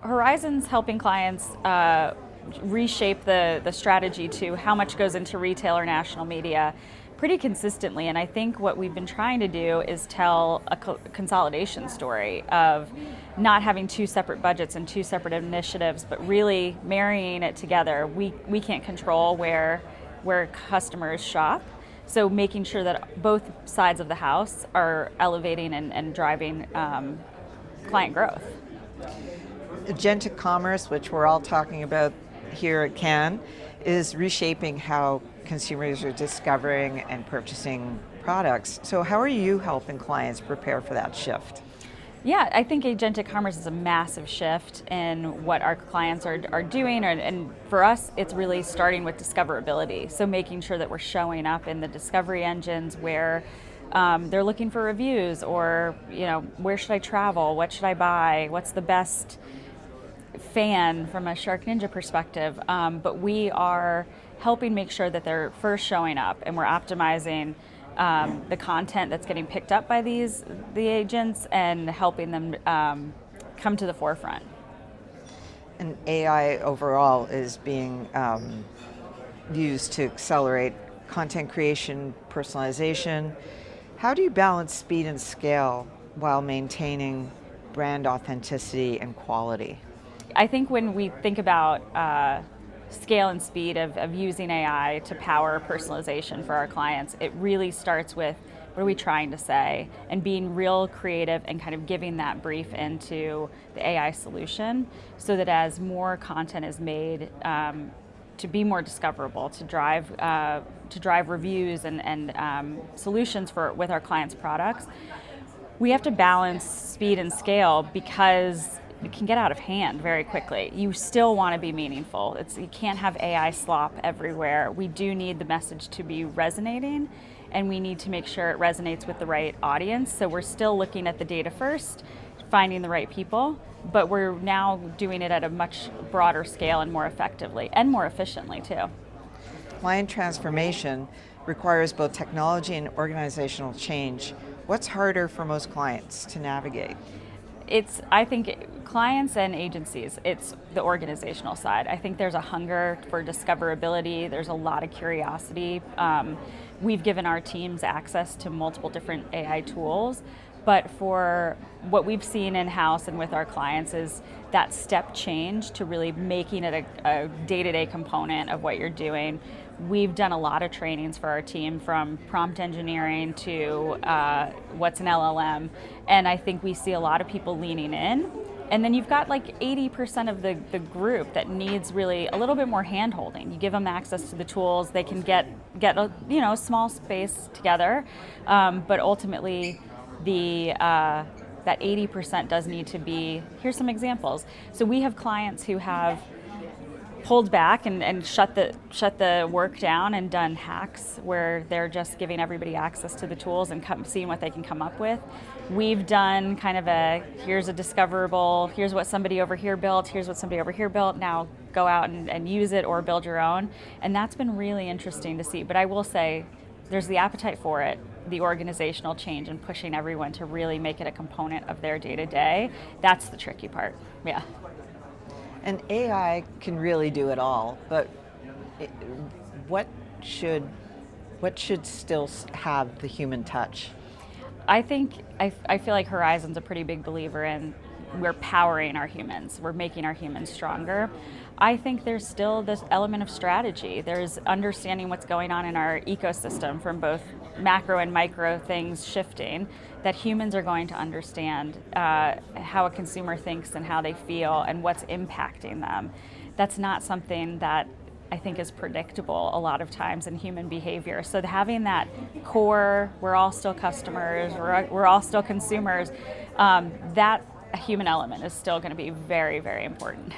Horizon's helping clients reshape the strategy to how much goes into retail or national media pretty consistently. And I think what we've been trying to do is tell a consolidation story of not having two separate budgets and two separate initiatives, but really marrying it together. We can't control where customers shop. So making sure that both sides of the house are elevating and driving client growth. Agentic commerce, which we're all talking about here at Cannes, is reshaping how consumers are discovering and purchasing products. So how are you helping clients prepare for that shift? Yeah, I think agentic commerce is a massive shift in what our clients are doing, and for us, it's really starting with discoverability. So making sure that we're showing up in the discovery engines where they're looking for reviews, or where should I travel, what should I buy, what's the best fan from a Shark Ninja perspective. But we are helping make sure that they're first showing up, and we're optimizing the content that's getting picked up by the agents and helping them come to the forefront. And AI overall is being used to accelerate content creation, personalization. How do you balance speed and scale while maintaining brand authenticity and quality? I think when we think about scale and speed of using AI to power personalization for our clients, it really starts with what are we trying to say, and being real creative and kind of giving that brief into the AI solution, so that as more content is made to be more discoverable, to drive reviews and solutions with our clients' products, we have to balance speed and scale because it can get out of hand very quickly. You still want to be meaningful. You can't have AI slop everywhere. We do need the message to be resonating, and we need to make sure it resonates with the right audience. So we're still looking at the data first, finding the right people, but we're now doing it at a much broader scale and more effectively and more efficiently too. Client transformation requires both technology and organizational change. What's harder for most clients to navigate? I think clients and agencies, it's the organizational side. I think there's a hunger for discoverability. There's a lot of curiosity. We've given our teams access to multiple different AI tools, but for what we've seen in-house and with our clients is that step change to really making it a day-to-day component of what you're doing. We've done a lot of trainings for our team, from prompt engineering to what's an LLM, and I think we see a lot of people leaning in. And then you've got like 80% of the group that needs really a little bit more hand-holding. You give them access to the tools, they can get a small space together, but ultimately that 80% does need to be, here's some examples. So we have clients who have pulled back and shut the work down and done hacks where they're just giving everybody access to the tools and seeing what they can come up with. We've done kind of here's a discoverable, here's what somebody over here built, here's what somebody over here built, now go out and use it or build your own. And that's been really interesting to see. But I will say, there's the appetite for it, the organizational change and pushing everyone to really make it a component of their day-to-day. That's the tricky part, yeah. And AI can really do it all, but what should still have the human touch? I feel like Horizon's a pretty big believer in we're powering our humans, we're making our humans stronger. I think there's still this element of strategy. There's understanding what's going on in our ecosystem, from both macro and micro things shifting, that humans are going to understand how a consumer thinks and how they feel and what's impacting them. That's not something that I think is predictable a lot of times in human behavior. So having that core, we're all still customers, we're all still consumers, that human element is still going to be very, very important.